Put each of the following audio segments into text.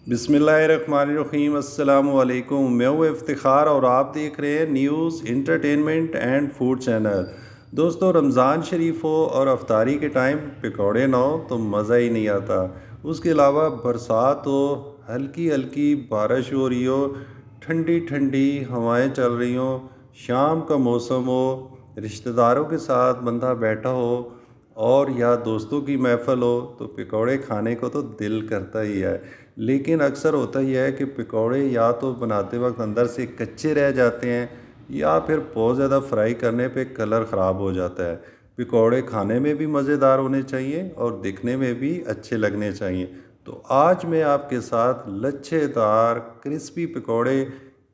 बिस्मिल्लाहिर्रहमानिर्रहीम अस्सलाम वालेकुम। मैं हूँ इफ्तिखार और आप देख रहे हैं news entertainment and food channel. दोस्तों, रमज़ान शरीफ हो और अफ्तारी के टाइम पकौड़े ना हो तो मज़ा ही नहीं आता। उसके अलावा बरसात हो, हल्की हल्की बारिश हो रही हो, ठंडी ठंडी हवाएं चल रही हो, शाम का मौसम हो, रिश्तेदारों के साथ बंदा बैठा हो और या दोस्तों की महफ़िल हो तो पकौड़े खाने को तो दिल करता ही है। लेकिन अक्सर होता ही है कि पकौड़े या तो बनाते वक्त अंदर से कच्चे रह जाते हैं या फिर बहुत ज़्यादा फ्राई करने पे कलर ख़राब हो जाता है। पकौड़े खाने में भी मज़ेदार होने चाहिए और दिखने में भी अच्छे लगने चाहिए। तो आज मैं आपके साथ लच्छेदार क्रिस्पी पकौड़े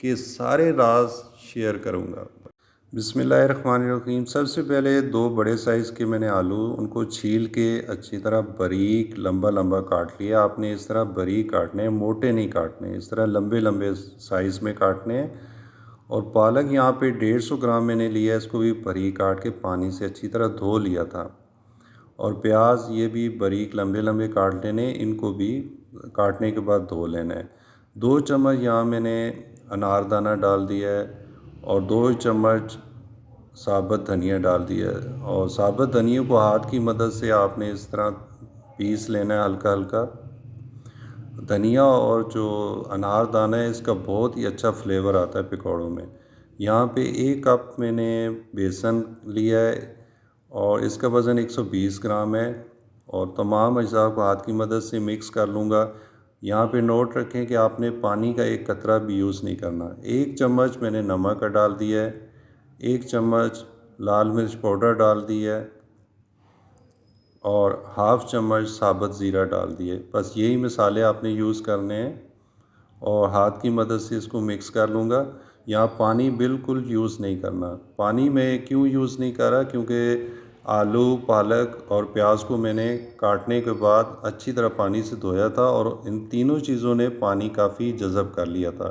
के सारे राज शेयर करूंगा। बिस्मिल्लाहिर्रहमानिर्रहीम। सबसे पहले दो बड़े साइज़ के मैंने आलू उनको छील के अच्छी तरह बारीक लंबा लंबा काट लिया। आपने इस तरह बारीक काटने हैं, मोटे नहीं काटने, इस तरह लंबे लंबे साइज़ में काटने हैं। और पालक यहाँ पे 150 ग्राम मैंने लिया है, इसको भी बारीक काट के पानी से अच्छी तरह धो लिया था। और प्याज ये भी बारीक लंबे लंबे काट लेने, इनको भी काटने के बाद धो लेना है। 2 चम्मच यहाँ मैंने अनारदाना डाल दिया है और 2 चम्मच साबुत धनिया डाल दिया है। और साबुत धनिया को हाथ की मदद से आपने इस तरह पीस लेना है हल्का हल्का। धनिया और जो अनारदाना है इसका बहुत ही अच्छा फ्लेवर आता है पकौड़ों में। यहाँ पे 1 कप मैंने बेसन लिया है और इसका वज़न 120 ग्राम है। और तमाम अज्जा को हाथ की मदद से मिक्स कर लूँगा। यहाँ पे नोट रखें कि आपने पानी का एक कतरा भी यूज़ नहीं करना। 1 चम्मच मैंने नमक का डाल दिया है, 1 चम्मच लाल मिर्च पाउडर डाल दिया है और हाफ़ चम्मच साबुत ज़ीरा डाल दिए। बस यही मसाले आपने यूज़ करने हैं और हाथ की मदद से इसको मिक्स कर लूँगा। यहाँ पानी बिल्कुल यूज़ नहीं करना। पानी मैं क्यों यूज़ नहीं कर रहा, क्योंकि आलू, पालक और प्याज को मैंने काटने के बाद अच्छी तरह पानी से धोया था और इन तीनों चीज़ों ने पानी काफ़ी जज़ब कर लिया था।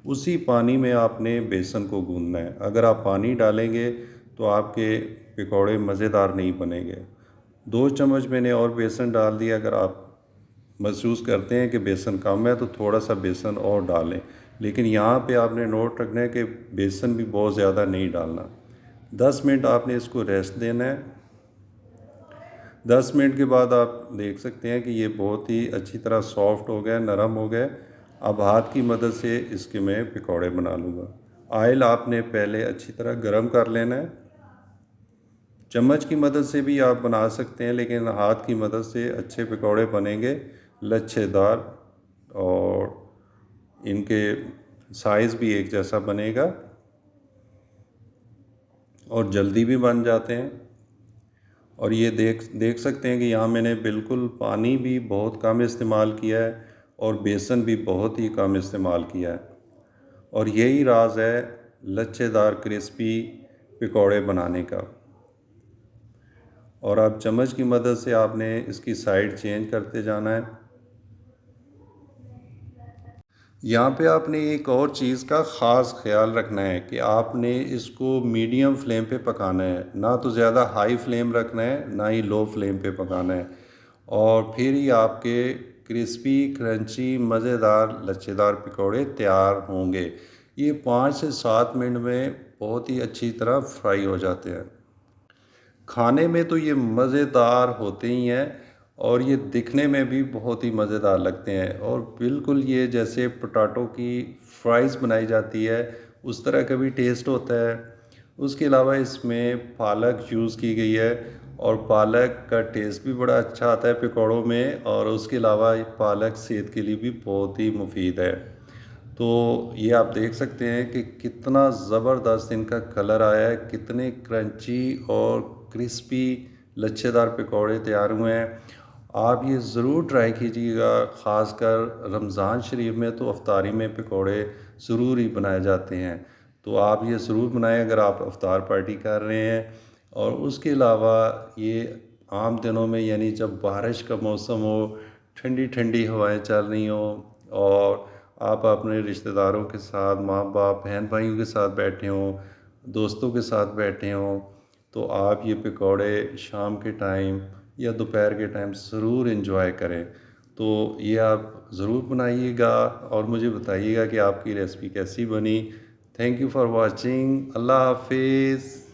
उसी पानी में आपने बेसन को गूँथना है। अगर आप पानी डालेंगे तो आपके पकौड़े मज़ेदार नहीं बनेंगे। 2 चम्मच मैंने और बेसन डाल दिया। अगर आप महसूस करते हैं कि बेसन कम है तो थोड़ा सा बेसन और डालें, लेकिन यहाँ पे आपने नोट रखना है कि बेसन भी बहुत ज़्यादा नहीं डालना। 10 मिनट आपने इसको रेस्ट देना है। 10 मिनट के बाद आप देख सकते हैं कि ये बहुत ही अच्छी तरह सॉफ्ट हो गया, नरम हो गया। अब हाथ की मदद से इसके मैं पकौड़े बना लूँगा। ऑयल आपने पहले अच्छी तरह गरम कर लेना है। चम्मच की मदद से भी आप बना सकते हैं, लेकिन हाथ की मदद से अच्छे पकौड़े बनेंगे, लच्छेदार, और इनके साइज़ भी एक जैसा बनेगा और जल्दी भी बन जाते हैं। और ये देख देख सकते हैं कि यहाँ मैंने बिल्कुल पानी भी बहुत कम इस्तेमाल किया है और बेसन भी बहुत ही कम इस्तेमाल किया है। और यही राज है लच्छेदार क्रिस्पी पकौड़े बनाने का। और अब चम्मच की मदद से आपने इसकी साइड चेंज करते जाना है। यहाँ पे आपने एक और चीज़ का ख़ास ख्याल रखना है कि आपने इसको मीडियम फ्लेम पे पकाना है, ना तो ज़्यादा हाई फ्लेम रखना है ना ही लो फ्लेम पे पकाना है। और फिर ही आपके क्रिस्पी क्रंची मज़ेदार लच्छेदार पकौड़े तैयार होंगे। ये 5 से 7 मिनट में बहुत ही अच्छी तरह फ्राई हो जाते हैं। खाने में तो ये मज़ेदार होते ही हैं और ये दिखने में भी बहुत ही मज़ेदार लगते हैं। और बिल्कुल ये जैसे पोटैटो की फ्राइज़ बनाई जाती है उस तरह का भी टेस्ट होता है। उसके अलावा इसमें पालक यूज़ की गई है और पालक का टेस्ट भी बड़ा अच्छा आता है पकौड़ों में। और उसके अलावा पालक सेहत के लिए भी बहुत ही मुफीद है। तो ये आप देख सकते हैं कि कितना ज़बरदस्त इनका कलर आया है, कितने क्रंची और क्रिस्पी लच्छेदार पकौड़े तैयार हुए हैं। आप ये ज़रूर ट्राई कीजिएगा। ख़ासकर रमज़ान शरीफ में तो अफ्तारी में पकौड़े ज़रूर ही बनाए जाते हैं। तो आप ये ज़रूर बनाएं अगर आप अफ्तार पार्टी कर रहे हैं। और उसके अलावा ये आम दिनों में, यानी जब बारिश का मौसम हो, ठंडी ठंडी हवाएं चल रही हों और आप अपने रिश्तेदारों के साथ, माँ बाप, बहन भाइयों के साथ बैठे हों, दोस्तों के साथ बैठे हों, तो आप ये पकौड़े शाम के टाइम या दोपहर के टाइम ज़रूर एंजॉय करें। तो ये आप ज़रूर बनाइएगा और मुझे बताइएगा कि आपकी रेसिपी कैसी बनी। Thank you for watching. अल्लाह हाफिज़।